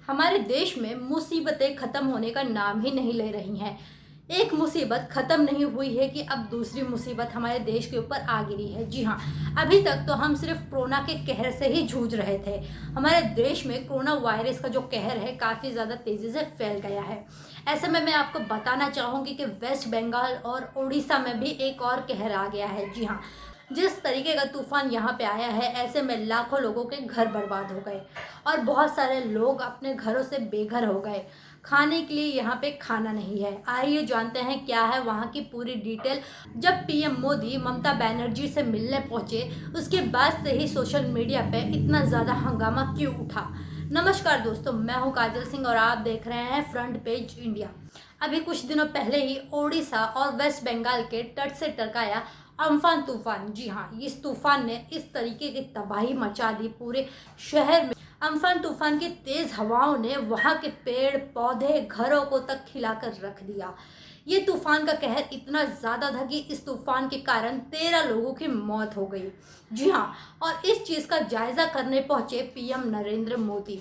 हमारे देश में मुसीबतें ख़त्म होने का नाम ही नहीं ले रही हैं। एक मुसीबत ख़त्म नहीं हुई है कि अब दूसरी मुसीबत हमारे देश के ऊपर आ गिरी है। जी हाँ, अभी तक तो हम सिर्फ कोरोना के कहर से ही जूझ रहे थे। हमारे देश में कोरोना वायरस का जो कहर है काफ़ी ज़्यादा तेज़ी से फैल गया है। ऐसे में मैं आपको बताना चाहूँगी कि वेस्ट बंगाल और उड़ीसा में भी एक और कहर आ गया है। जी हाँ, जिस तरीके का तूफान यहाँ पे आया है, ऐसे में लाखों लोगों के घर बर्बाद हो गए और बहुत सारे लोग अपने घरों से बेघर हो गए। खाने के लिए यहाँ पे खाना नहीं है। आइए जानते हैं क्या है वहाँ की पूरी डिटेल। जब पीएम मोदी ममता बनर्जी से मिलने पहुँचे, उसके बाद से ही सोशल मीडिया पे इतना ज़्यादा हंगामा क्यों उठा। नमस्कार दोस्तों, मैं हूँ काजल सिंह और आप देख रहे हैं फ्रंट पेज इंडिया। अभी कुछ दिनों पहले ही ओडिशा और वेस्ट बंगाल के तट से टकराया अम्फान तूफान। जी हाँ, इस तूफान ने इस तरीके की तबाही मचा दी पूरे शहर में। अम्फान तूफान की तेज हवाओं ने वहां के पेड़ पौधे घरों को तक खिलाकर रख दिया। ये तूफान का कहर इतना ज़्यादा था कि इस तूफान के कारण 13 लोगों की मौत हो गई। जी हाँ, और इस चीज़ का जायज़ा करने पहुंचे पीएम नरेंद्र मोदी।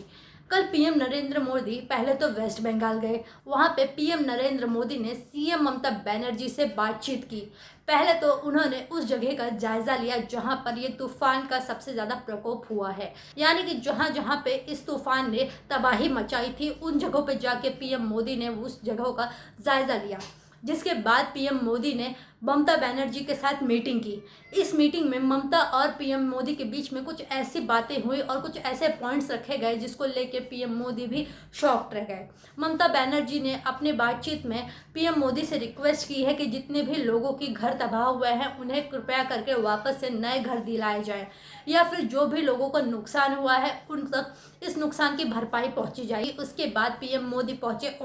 कल पीएम नरेंद्र मोदी पहले तो वेस्ट बंगाल गए। वहां पे पीएम नरेंद्र मोदी ने सीएम ममता बनर्जी से बातचीत की। पहले तो उन्होंने उस जगह का जायजा लिया जहां पर ये तूफान का सबसे ज़्यादा प्रकोप हुआ है, यानी कि जहां जहां पे इस तूफान ने तबाही मचाई थी उन जगहों पे जाके पीएम मोदी ने उस जगहों का जायजा लिया। जिसके बाद पीएम मोदी ने ममता बनर्जी के साथ मीटिंग की। इस मीटिंग में ममता और पीएम मोदी के बीच में कुछ ऐसी बातें हुई और कुछ ऐसे पॉइंट्स रखे गए जिसको लेके पीएम मोदी भी शॉक्ड रह गए। ममता बनर्जी ने अपनी बातचीत में पीएम मोदी से रिक्वेस्ट की है कि जितने भी लोगों की घर तबाह हुए हैं उन्हें कृपया करके वापस से नए घर दिलाए जाए, या फिर जो भी लोगों को नुकसान हुआ है उन तक इस नुकसान की भरपाई पहुंची जाएगी। उसके बाद पीएम मोदी पहुंचे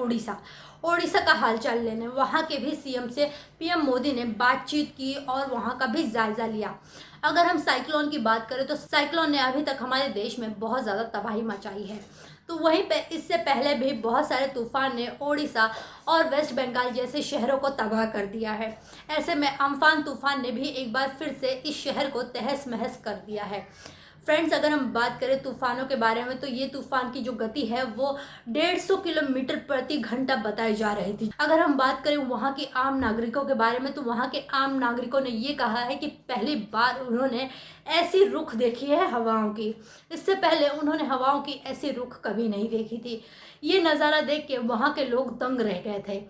ओडिशा का हालचाल लेने। वहां के भी सीएम से पीएम मोदी ने बातचीत की और वहां का भी जायजा लिया। अगर हम साइक्लोन की बात करें तो साइक्लोन ने अभी तक हमारे देश में बहुत ज़्यादा तबाही मचाई है। तो वहीं पे इससे पहले भी बहुत सारे तूफान ने ओडिशा और वेस्ट बंगाल जैसे शहरों को तबाह कर दिया है। ऐसे में अम्फान तूफान ने भी एक बार फिर से इस शहर को तहस महस कर दिया है। फ्रेंड्स, अगर हम बात करें तूफानों के बारे में तो ये तूफान की जो गति है वो 150 किलोमीटर प्रति घंटा बताई जा रही थी। अगर हम बात करें वहाँ के आम नागरिकों के बारे में तो वहाँ के आम नागरिकों ने ये कहा है कि पहली बार उन्होंने ऐसी रुख देखी है हवाओं की। इससे पहले उन्होंने हवाओं की ऐसी रुख कभी नहीं देखी थी। ये नज़ारा देख के वहाँ के लोग दंग रह गए थे।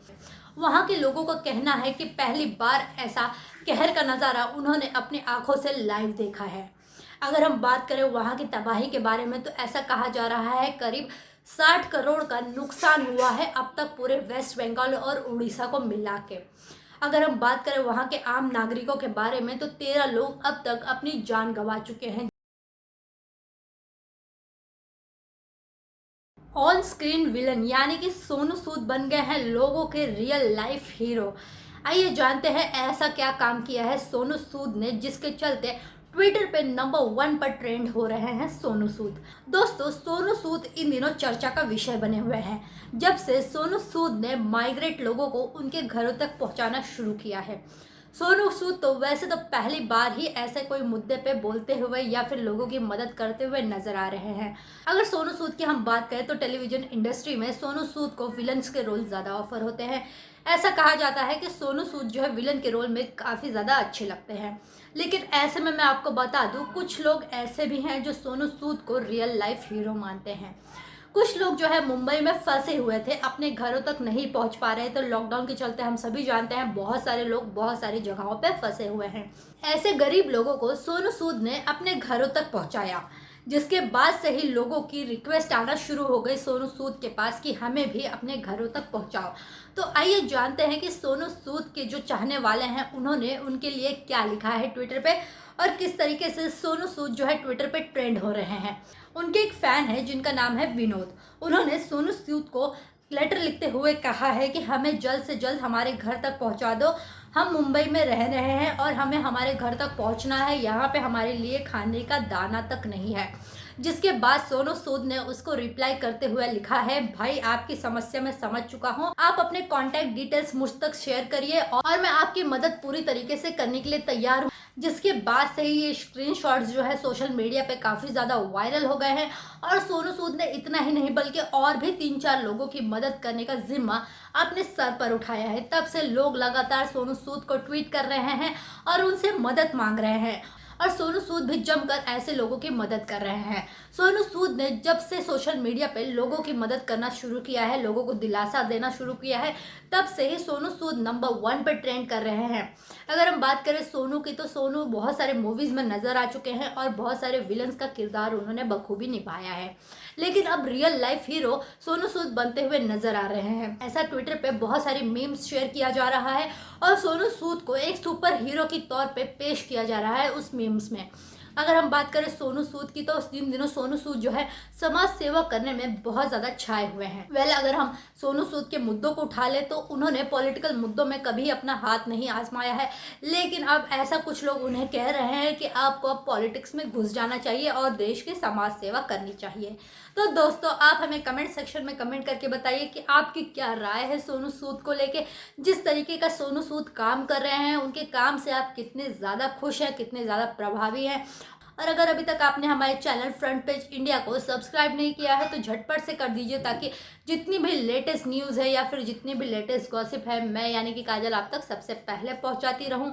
वहाँ के लोगों का कहना है कि पहली बार ऐसा कहर का नज़ारा उन्होंने अपनी आंखों से लाइव देखा है। अगर हम बात करें वहाँ की तबाही के बारे में तो ऐसा कहा जा रहा है करीब 60 करोड़ का नुकसान हुआ है अब तक पूरे वेस्ट बंगाल और उड़ीसा को मिला के। अगर हम बात करें वहाँ के आम नागरिकों के बारे में तो 13 लोग अब तक अपनी जान गंवा चुके हैं। ऑन स्क्रीन विलन यानी कि सोनू सूद बन गए हैं लोगों के रियल लाइफ हीरो। आइए जानते हैं ऐसा क्या काम किया है सोनू सूद ने जिसके चलते ट्विटर पे नंबर 1 पर ट्रेंड हो रहे हैं सोनू सूद। दोस्तों, सोनू सूद इन दिनों चर्चा का विषय बने हुए हैं जब से सोनू सूद ने माइग्रेट लोगों को उनके घरों तक पहुंचाना शुरू किया है। सोनू सूद तो वैसे तो पहली बार ही ऐसे कोई मुद्दे पे बोलते हुए या फिर लोगों की मदद करते हुए नजर आ रहे हैं। अगर सोनू सूद की हम बात करें तो टेलीविजन इंडस्ट्री में सोनू सूद को विलन्स के रोल ज़्यादा ऑफर होते हैं। ऐसा कहा जाता है कि सोनू सूद जो है विलन के रोल में काफ़ी ज़्यादा अच्छे लगते हैं। लेकिन ऐसे में मैं आपको बता दूं, कुछ लोग ऐसे भी हैं जो सोनू सूद को रियल लाइफ हीरो मानते हैं। कुछ लोग जो है मुंबई में फंसे हुए थे, अपने घरों तक नहीं पहुंच पा रहे थे। लॉकडाउन के चलते हम सभी जानते हैं बहुत सारे लोग बहुत सारी जगहों पे फंसे हुए हैं। ऐसे गरीब लोगों को सोनू सूद ने अपने घरों तक पहुंचाया, जिसके बाद से ही लोगों की रिक्वेस्ट आना शुरू हो गई सोनू सूद के पास कि हमें भी अपने घरों तक पहुंचाओ। तो आइए जानते हैं कि सोनू सूद के जो चाहने वाले हैं उन्होंने उनके लिए क्या लिखा है ट्विटर पे और किस तरीके से सोनू सूद जो है ट्विटर पे ट्रेंड हो रहे हैं। उनके एक फ़ैन है जिनका नाम है विनोद। उन्होंने सोनू सूद को लेटर लिखते हुए कहा है कि हमें जल्द से जल्द हमारे घर तक पहुंचा दो। हम मुंबई में रह रहे हैं और हमें हमारे घर तक पहुंचना है। यहाँ पे हमारे लिए खाने का दाना तक नहीं है। जिसके बाद सोनू सूद ने उसको रिप्लाई करते हुए लिखा है, भाई आपकी समस्या मैं समझ चुका हूँ, आप अपने कॉन्टैक्ट डिटेल्स मुझ तक शेयर करिए और मैं आपकी मदद पूरी तरीके से करने के लिए तैयार हूँ। जिसके बाद से ही ये स्क्रीनशॉट्स जो है सोशल मीडिया पे काफ़ी ज़्यादा वायरल हो गए हैं और सोनू सूद ने इतना ही नहीं बल्कि और भी 3-4 लोगों की मदद करने का जिम्मा अपने सर पर उठाया है। तब से लोग लगातार सोनू सूद को ट्वीट कर रहे हैं और उनसे मदद मांग रहे हैं और सोनू सूद भी जमकर ऐसे लोगों की मदद कर रहे हैं। सोनू सूद ने जब से सोशल मीडिया पे लोगों की मदद करना शुरू किया है, लोगों को दिलासा देना शुरू किया है, तब से ही सोनू सूद नंबर 1 पे ट्रेंड कर रहे हैं। अगर हम बात करें सोनू की, तो सोनू बहुत सारे मूवीज में नजर आ चुके हैं और बहुत सारे विलन्स का किरदार उन्होंने बखूबी निभाया है, लेकिन अब real life hero Sonu Sood बनते हुए नजर आ रहे हैं। ऐसा ट्विटर पे बहुत सारी मीम्स शेयर किया जा रहा है और सोनू सूद को एक सुपर हीरो की तौर पे पेश किया जा रहा है उस मीम्स में। अगर हम बात करें सोनू सूद की, तो इन दिनों सोनू सूद जो है समाज सेवा करने में बहुत ज़्यादा छाए हुए हैं। अगर हम सोनू सूद के मुद्दों को उठा ले तो उन्होंने पॉलिटिकल मुद्दों में कभी अपना हाथ नहीं आजमाया है, लेकिन अब ऐसा कुछ लोग उन्हें कह रहे हैं कि आपको अब पॉलिटिक्स में घुस जाना चाहिए और देश की समाज सेवा करनी चाहिए। तो दोस्तों, आप हमें कमेंट सेक्शन में कमेंट करके बताइए कि आपकी क्या राय है सोनू सूद को लेके। जिस तरीके का सोनू सूद काम कर रहे हैं, उनके काम से आप कितने ज़्यादा खुश हैं, कितने ज़्यादा प्रभावी हैं। और अगर अभी तक आपने हमारे चैनल फ्रंट पेज इंडिया को सब्सक्राइब नहीं किया है तो झटपट से कर दीजिए, ताकि जितनी भी लेटेस्ट न्यूज़ है या फिर जितनी भी लेटेस्ट गॉसिप है, मैं यानी कि काजल आप तक सबसे पहले पहुंचाती रहूं।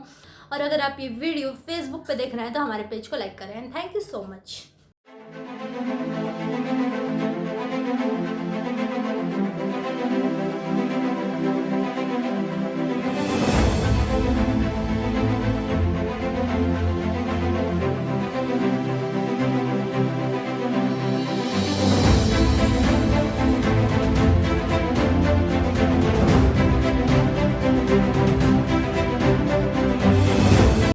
और अगर आप ये वीडियो फेसबुक पे देख रहे हैं तो हमारे पेज को लाइक करें। Thank you so much.